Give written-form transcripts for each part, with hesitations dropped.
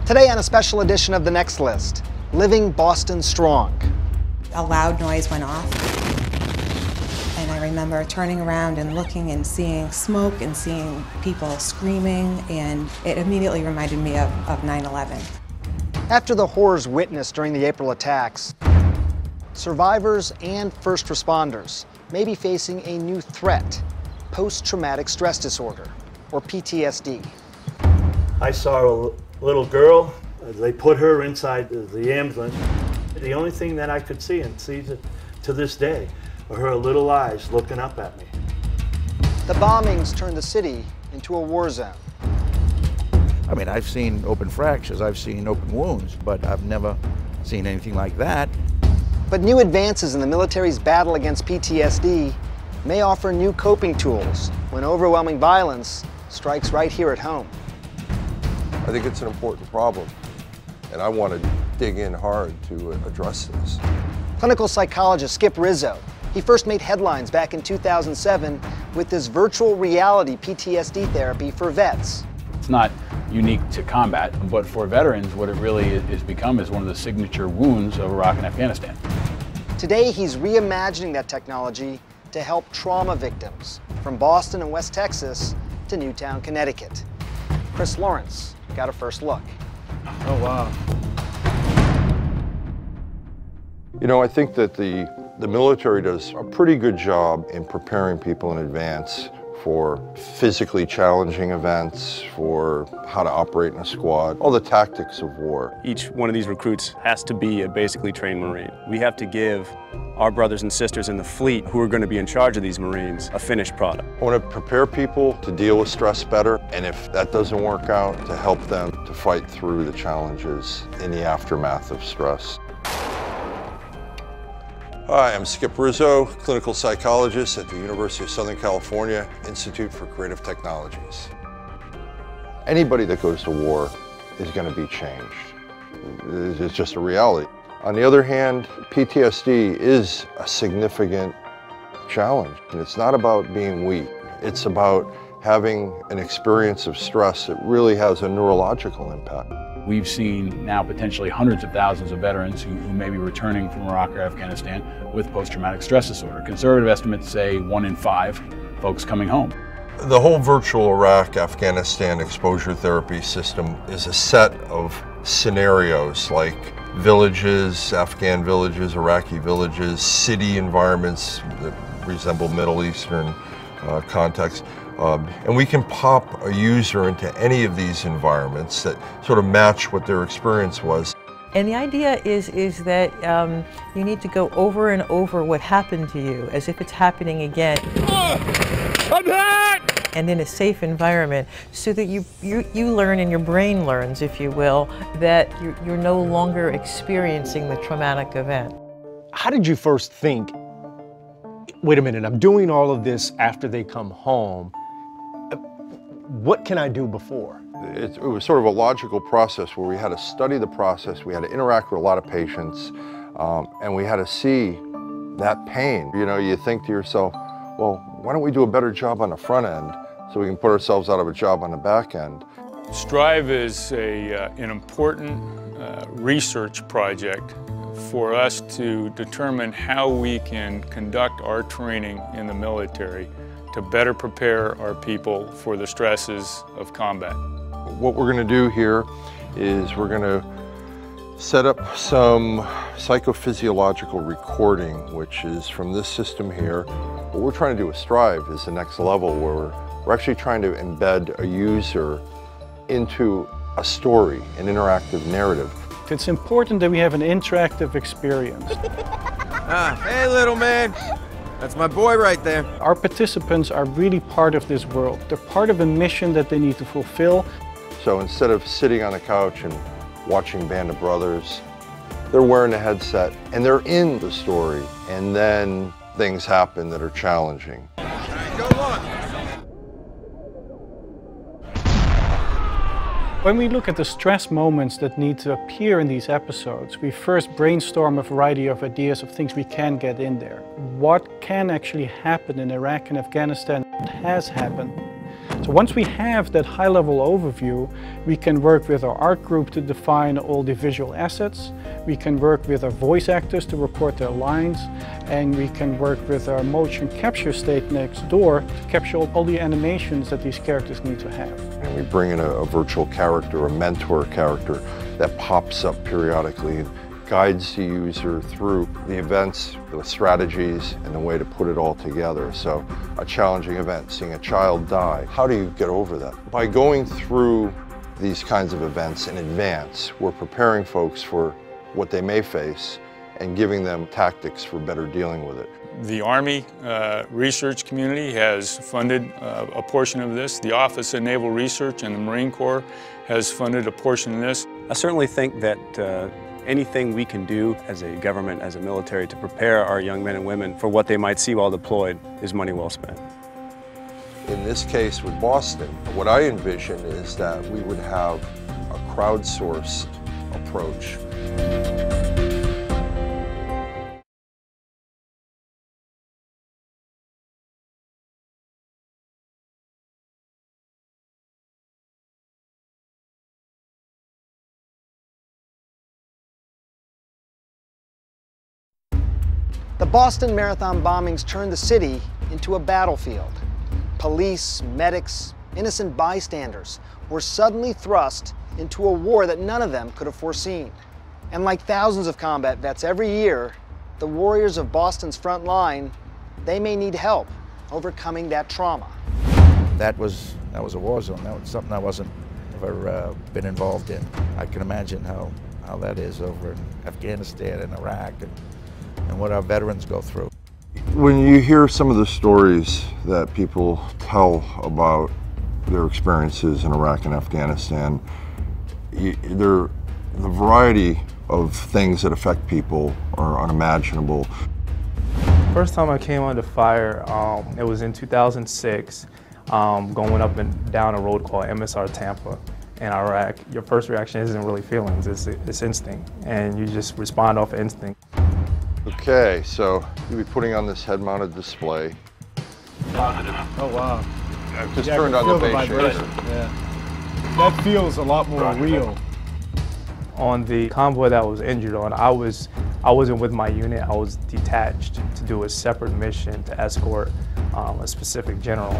Today on a special edition of The Next List, Living Boston Strong. A loud noise went off, and I remember turning around and looking and seeing smoke and seeing people screaming, and it immediately reminded me of 9/11. After the horrors witnessed during the April attacks, survivors and first responders may be facing a new threat, post-traumatic stress disorder, or PTSD. I saw a little girl. They put her inside the ambulance. The only thing that I could see, and see to this day, are her little eyes looking up at me. The bombings turned the city into a war zone. I mean, I've seen open fractures, I've seen open wounds, but I've never seen anything like that. But new advances in the military's battle against PTSD may offer new coping tools when overwhelming violence strikes right here at home. I think it's an important problem, and I want to dig in hard to address this. Clinical psychologist Skip Rizzo, he first made headlines back in 2007 with this virtual reality PTSD therapy for vets. It's not unique to combat, but for veterans, what it really is become is one of the signature wounds of Iraq and Afghanistan. Today, he's reimagining that technology to help trauma victims from Boston and West Texas to Newtown, Connecticut. Chris Lawrence got a first look. Oh, wow. You know, I think that the military does a pretty good job in preparing people in advance for physically challenging events, for how to operate in a squad, all the tactics of war. Each one of these recruits has to be a basically trained Marine. We have to give our brothers and sisters in the fleet who are going to be in charge of these Marines a finished product. I want to prepare people to deal with stress better, and if that doesn't work out, to help them to fight through the challenges in the aftermath of stress. Hi, I'm Skip Rizzo, clinical psychologist at the University of Southern California Institute for Creative Technologies. Anybody that goes to war is going to be changed. It's just a reality. On the other hand, PTSD is a significant challenge. And it's not about being weak. It's about having an experience of stress that really has a neurological impact. We've seen now potentially hundreds of thousands of veterans who may be returning from Iraq or Afghanistan with post-traumatic stress disorder. Conservative estimates say 1 in 5 folks coming home. The whole virtual Iraq-Afghanistan exposure therapy system is a set of scenarios like villages, Afghan villages, Iraqi villages, city environments that resemble Middle Eastern contexts. And we can pop a user into any of these environments that sort of match what their experience was. And the idea is that you need to go over and over what happened to you as if it's happening again. I'm hurt! And in a safe environment, so that you learn and your brain learns, if you will, that you're no longer experiencing the traumatic event. How did you first think, wait a minute, I'm doing all of this after they come home. What can I do before? It was sort of a logical process where we had to study the process, we had to interact with a lot of patients, and we had to see that pain. You know, you think to yourself, well, why don't we do a better job on the front end so we can put ourselves out of a job on the back end? STRIVE is an important research project for us to determine how we can conduct our training in the military to better prepare our people for the stresses of combat. What we're going to do here is we're going to set up some psychophysiological recording, which is from this system here. What we're trying to do with STRIVE is the next level where we're actually trying to embed a user into a story, an interactive narrative. It's important that we have an interactive experience. Hey little man, that's my boy right there. Our participants are really part of this world. They're part of a mission that they need to fulfill. So instead of sitting on the couch and watching Band of Brothers, they're wearing a headset and they're in the story, and then things happen that are challenging. All right, go on. When we look at the stress moments that need to appear in these episodes, we first brainstorm a variety of ideas of things we can get in there. What can actually happen in Iraq and Afghanistan has happened. So once we have that high-level overview, we can work with our art group to define all the visual assets, we can work with our voice actors to record their lines, and we can work with our motion capture state next door to capture all the animations that these characters need to have. And we bring in a virtual character, a mentor character that pops up periodically and guides the user through the events, the strategies, and the way to put it all together. So a challenging event, seeing a child die, how do you get over that? By going through these kinds of events in advance, we're preparing folks for what they may face and giving them tactics for better dealing with it. The Army research community has funded a portion of this. The Office of Naval Research and the Marine Corps has funded a portion of this. I certainly think that anything we can do as a government, as a military, to prepare our young men and women for what they might see while deployed is money well spent. In this case with Boston, what I envision is that we would have a crowdsourced approach. The Boston Marathon bombings turned the city into a battlefield. Police, medics, innocent bystanders were suddenly thrust into a war that none of them could have foreseen. And like thousands of combat vets every year, the warriors of Boston's front line, they may need help overcoming that trauma. That was a war zone. That was something I wasn't ever been involved in. I can imagine how that is over in Afghanistan and Iraq and what our veterans go through. When you hear some of the stories that people tell about their experiences in Iraq and Afghanistan, the variety of things that affect people are unimaginable. First time I came under fire, it was in 2006, going up and down a road called MSR Tampa in Iraq. Your first reaction isn't really feelings, it's instinct, and you just respond off instinct. Okay, so you'll be putting on this head-mounted display. Oh wow. I've just turned on the bass shaker. Yeah. That feels a lot more real. On the convoy that I was injured on, I wasn't with my unit. I was detached to do a separate mission to escort a specific general.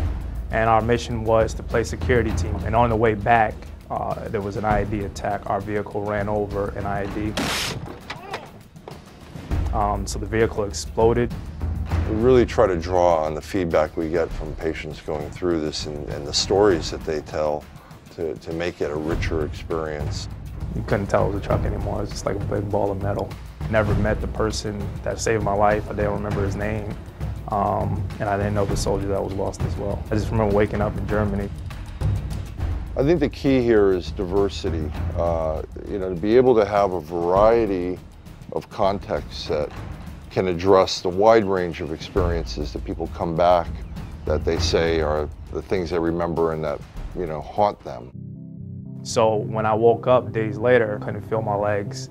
And our mission was to play security team. And on the way back, there was an IED attack. Our vehicle ran over an IED. So the vehicle exploded. We really try to draw on the feedback we get from patients going through this and the stories that they tell to make it a richer experience. You couldn't tell it was a truck anymore. It was just like a big ball of metal. Never met the person that saved my life. I didn't remember his name. And I didn't know the soldier that was lost as well. I just remember waking up in Germany. I think the key here is diversity. To be able to have a variety of contexts that can address the wide range of experiences that people come back that they say are the things they remember and that, haunt them. So when I woke up days later, couldn't feel my legs,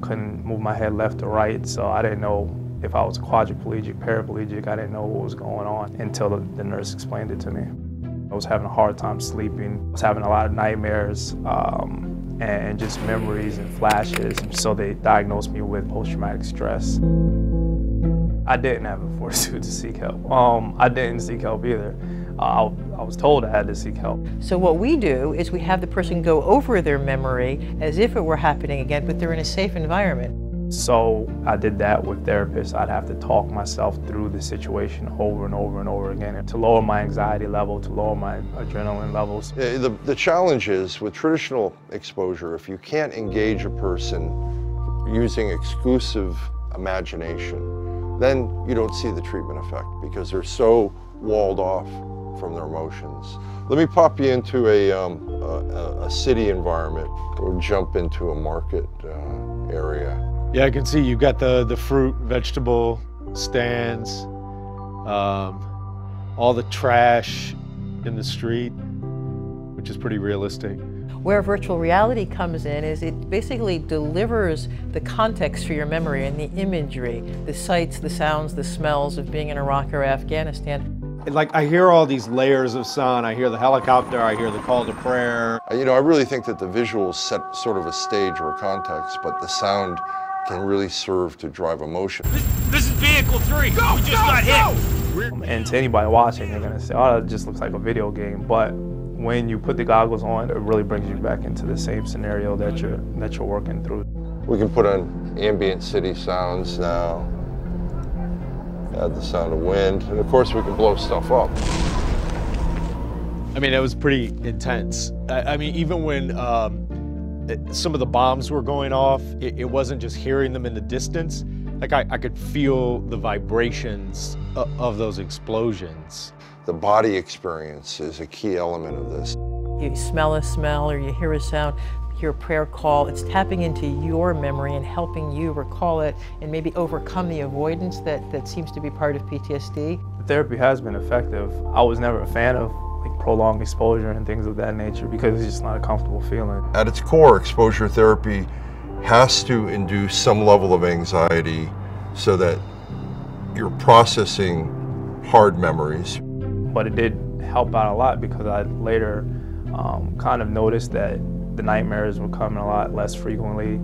couldn't move my head left or right, so I didn't know if I was quadriplegic, paraplegic. I didn't know what was going on until the nurse explained it to me. I was having a hard time sleeping. I was having a lot of nightmares and just memories and flashes. So they diagnosed me with post-traumatic stress. I didn't have the fortitude to seek help. I didn't seek help either. I was told I had to seek help. So what we do is we have the person go over their memory as if it were happening again, but they're in a safe environment. So I did that with therapists. I'd have to talk myself through the situation over and over and over again to lower my anxiety level, to lower my adrenaline levels. The challenge is with traditional exposure, if you can't engage a person using exclusive imagination, then you don't see the treatment effect because they're so walled off from their emotions. Let me pop you into a city environment. We'll jump into a market area. Yeah, I can see you've got the fruit, vegetable stands, all the trash in the street, which is pretty realistic. Where virtual reality comes in is it basically delivers the context for your memory and the imagery, the sights, the sounds, the smells of being in Iraq or Afghanistan. Like, I hear all these layers of sound. I hear the helicopter, I hear the call to prayer. You know, I really think that the visuals set sort of a stage or a context, but the sound can really serve to drive emotion. This is vehicle 3. Go, we just got hit. And to anybody watching, they're gonna say, oh, it just looks like a video game. But when you put the goggles on, it really brings you back into the same scenario that you're working through. We can put on ambient city sounds now. Add the sound of wind, and of course we can blow stuff up. I mean, it was pretty intense. I mean, even when some of the bombs were going off, it wasn't just hearing them in the distance. Like, I could feel the vibrations of those explosions. The body experience is a key element of this. You smell a smell or you hear a sound, hear a prayer call. It's tapping into your memory and helping you recall it and maybe overcome the avoidance that seems to be part of PTSD. The therapy has been effective. I was never a fan of like prolonged exposure and things of that nature because it's just not a comfortable feeling. At its core, exposure therapy has to induce some level of anxiety so that you're processing hard memories. But it did help out a lot because I later kind of noticed that the nightmares were coming a lot less frequently,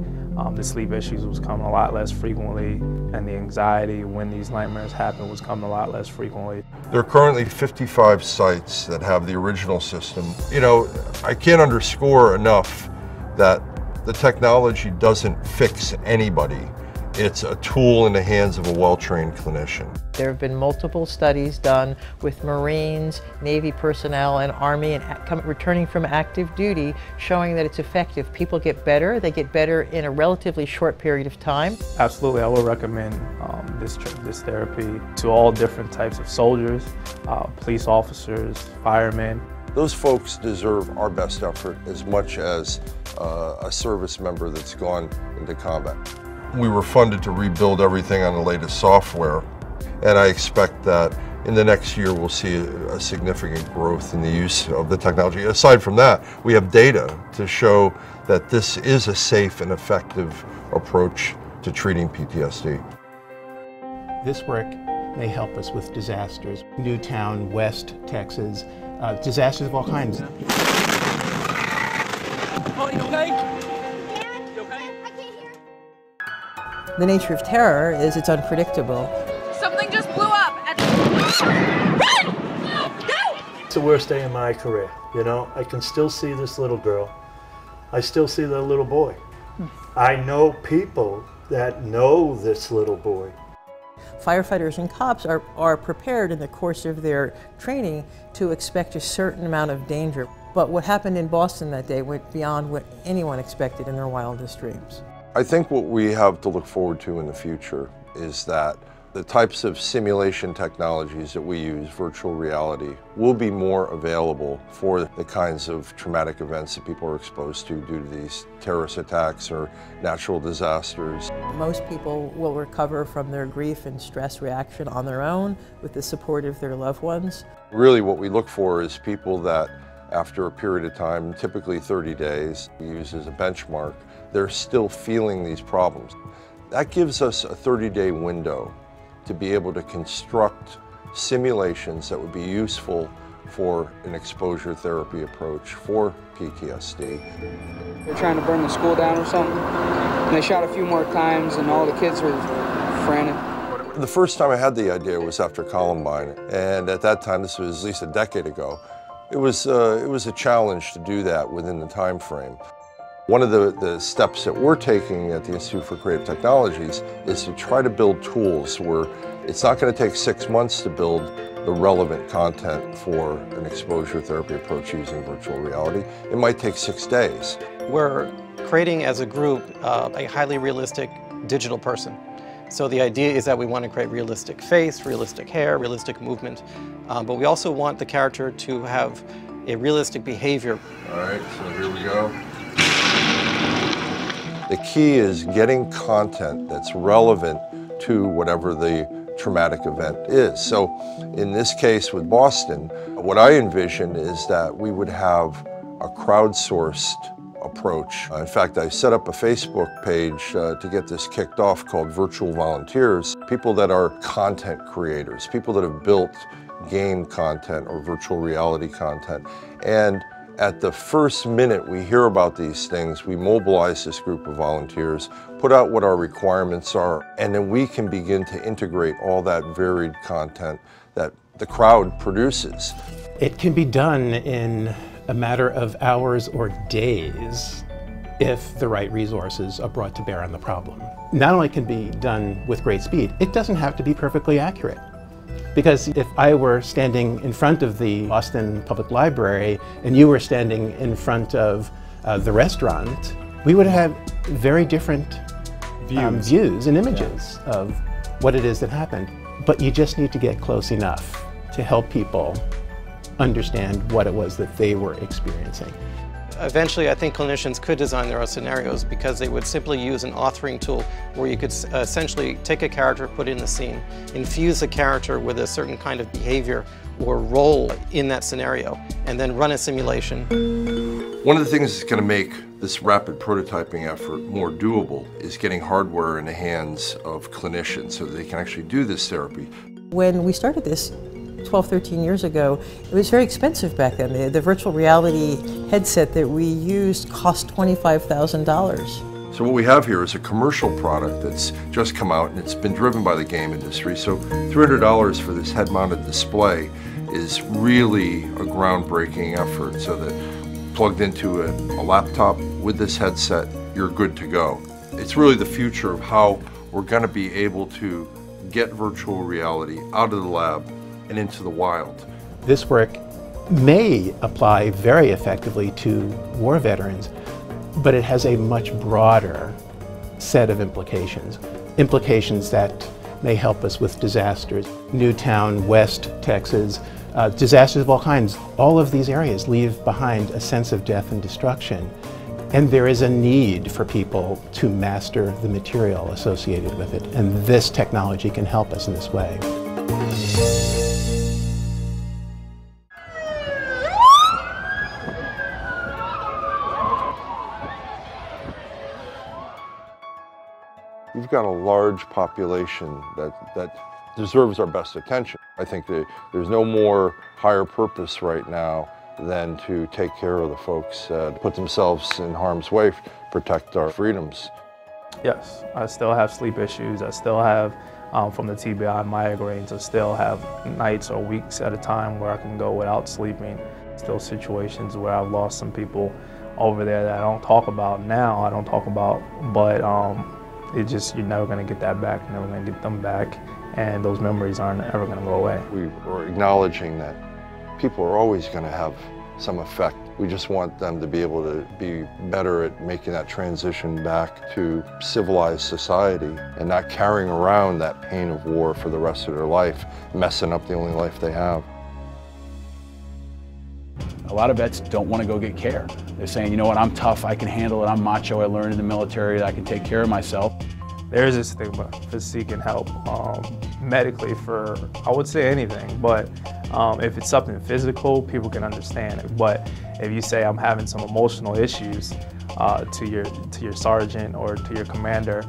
the sleep issues was coming a lot less frequently, and the anxiety when these nightmares happen was coming a lot less frequently. There are currently 55 sites that have the original system. You know, I can't underscore enough that the technology doesn't fix anybody. It's a tool in the hands of a well-trained clinician. There have been multiple studies done with Marines, Navy personnel, and Army and returning from active duty showing that it's effective. People get better. They get better in a relatively short period of time. Absolutely, I would recommend this therapy to all different types of soldiers, police officers, firemen. Those folks deserve our best effort as much as a service member that's gone into combat. We were funded to rebuild everything on the latest software, and I expect that in the next year we'll see a significant growth in the use of the technology. Aside from that, we have data to show that this is a safe and effective approach to treating PTSD. This work may help us with disasters. Newtown, West Texas, disasters of all kinds. Oh, you okay? The nature of terror is it's unpredictable. Something just blew up. Run! Go! It's the worst day of my career. You know, I can still see this little girl. I still see the little boy. I know people that know this little boy. Firefighters and cops are prepared in the course of their training to expect a certain amount of danger. But what happened in Boston that day went beyond what anyone expected in their wildest dreams. I think what we have to look forward to in the future is that the types of simulation technologies that we use, virtual reality, will be more available for the kinds of traumatic events that people are exposed to due to these terrorist attacks or natural disasters. Most people will recover from their grief and stress reaction on their own with the support of their loved ones. Really what we look for is people that after a period of time, typically 30 days, used as a benchmark, they're still feeling these problems. That gives us a 30-day window to be able to construct simulations that would be useful for an exposure therapy approach for PTSD. They're trying to burn the school down or something, and they shot a few more times and all the kids were frantic. The first time I had the idea was after Columbine, and at that time, this was at least a decade ago, it was a challenge to do that within the time frame. One of the steps that we're taking at the Institute for Creative Technologies is to try to build tools where it's not going to take 6 months to build the relevant content for an exposure therapy approach using virtual reality. It might take 6 days. We're creating as a group a highly realistic digital person. So the idea is that we want to create realistic face, realistic hair, realistic movement, but we also want the character to have a realistic behavior. All right, so here we go. The key is getting content that's relevant to whatever the traumatic event is. So in this case with Boston, what I envision is that we would have a crowdsourced approach. In fact, I set up a Facebook page to get this kicked off called Virtual Volunteers. People that are content creators, people that have built game content or virtual reality content. And at the first minute we hear about these things, we mobilize this group of volunteers, put out what our requirements are, and then we can begin to integrate all that varied content that the crowd produces. It can be done in a matter of hours or days if the right resources are brought to bear on the problem. Not only can it be done with great speed, it doesn't have to be perfectly accurate. Because if I were standing in front of the Boston Public Library and you were standing in front of the restaurant, we would have very different views and images of what it is that happened. But you just need to get close enough to help people understand what it was that they were experiencing. Eventually, I think clinicians could design their own scenarios because they would simply use an authoring tool where you could essentially take a character, put it in the scene, infuse the character with a certain kind of behavior or role in that scenario, and then run a simulation. One of the things that's going to make this rapid prototyping effort more doable is getting hardware in the hands of clinicians so that they can actually do this therapy. When we started this 12, 13 years ago, it was very expensive back then. The virtual reality headset that we used cost $25,000. So what we have here is a commercial product that's just come out and it's been driven by the game industry. So $300 for this head-mounted display is really a groundbreaking effort so that plugged into a laptop with this headset, you're good to go. It's really the future of how we're going to be able to get virtual reality out of the lab and into the wild. This work may apply very effectively to war veterans, but it has a much broader set of implications. Implications that may help us with disasters. Newtown, West Texas, disasters of all kinds. All of these areas leave behind a sense of death and destruction. And there is a need for people to master the material associated with it. And this technology can help us in this way. We've got a large population that deserves our best attention. I think that there's no more higher purpose right now than to take care of the folks that put themselves in harm's way, protect our freedoms. Yes, I still have sleep issues. I still have, from the TBI migraines, I still have nights or weeks at a time where I can go without sleeping. Still situations where I've lost some people over there that I don't talk about now, but it just, you're never going to get that back, you're never going to get them back, and those memories aren't ever going to go away. We are acknowledging that people are always going to have some effect. We just want them to be able to be better at making that transition back to civilized society and not carrying around that pain of war for the rest of their life, messing up the only life they have. A lot of vets don't want to go get care. They're saying, you know what, I'm tough, I can handle it, I'm macho, I learned in the military that I can take care of myself. There's this stigma for seeking help medically for, I would say anything, but if it's something physical, people can understand it. But if you say I'm having some emotional issues to your sergeant or to your commander,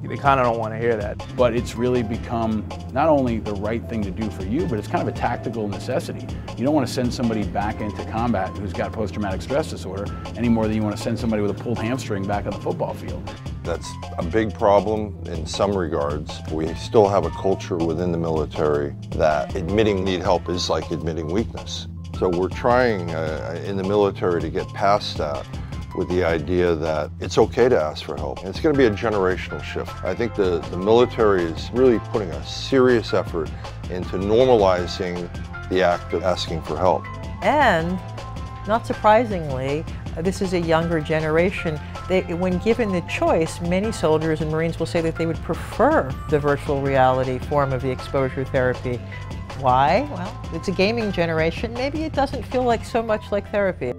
they kind of don't want to hear that. But it's really become not only the right thing to do for you, but it's kind of a tactical necessity. You don't want to send somebody back into combat who's got post-traumatic stress disorder any more than you want to send somebody with a pulled hamstring back on the football field. That's a big problem in some regards. We still have a culture within the military that admitting need help is like admitting weakness. So we're trying in the military to get past that with the idea that it's okay to ask for help. And it's going to be a generational shift. I think the military is really putting a serious effort into normalizing the act of asking for help. And, not surprisingly, this is a younger generation. When given the choice, many soldiers and Marines will say that they would prefer the virtual reality form of the exposure therapy. Why? Well, it's a gaming generation. Maybe it doesn't feel like so much like therapy.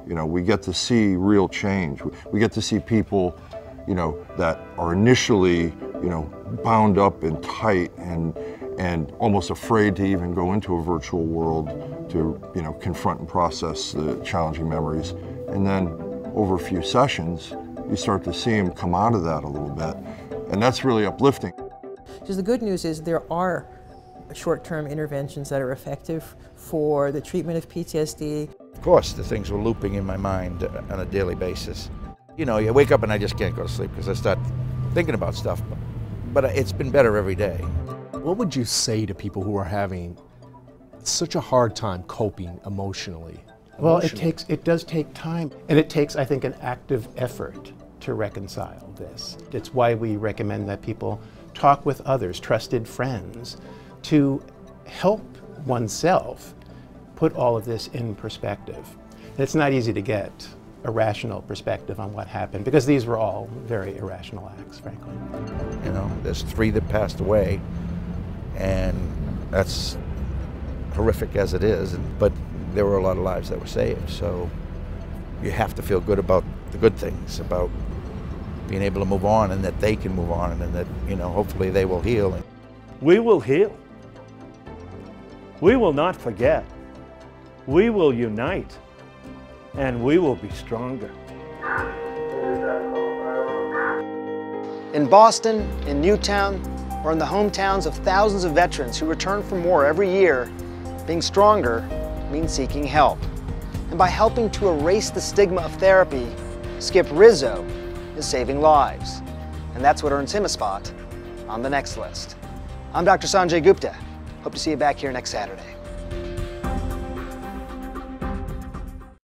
You know, we get to see real change. We get to see people, you know, that are initially, you know, bound up and tight and almost afraid to even go into a virtual world to, you know, confront and process the challenging memories. And then over a few sessions, you start to see them come out of that a little bit. And that's really uplifting. Because the good news is there are short-term interventions that are effective for the treatment of PTSD. Of course, the things were looping in my mind on a daily basis. You know, you wake up and I just can't go to sleep because I start thinking about stuff. But it's been better every day. What would you say to people who are having such a hard time coping emotionally? Well, it does take time, and it takes, I think, an active effort to reconcile this. It's why we recommend that people talk with others, trusted friends, to help oneself put all of this in perspective. It's not easy to get a rational perspective on what happened, because these were all very irrational acts, frankly. You know, there's 3 that passed away, and that's horrific as it is, but there were a lot of lives that were saved, so you have to feel good about the good things, about being able to move on, and that they can move on, and that, you know, hopefully they will heal. We will heal. We will not forget. We will unite, and we will be stronger. In Boston, in Newtown, or in the hometowns of thousands of veterans who return from war every year, being stronger means seeking help. And by helping to erase the stigma of therapy, Skip Rizzo is saving lives. And that's what earns him a spot on the next list. I'm Dr. Sanjay Gupta. Hope to see you back here next Saturday.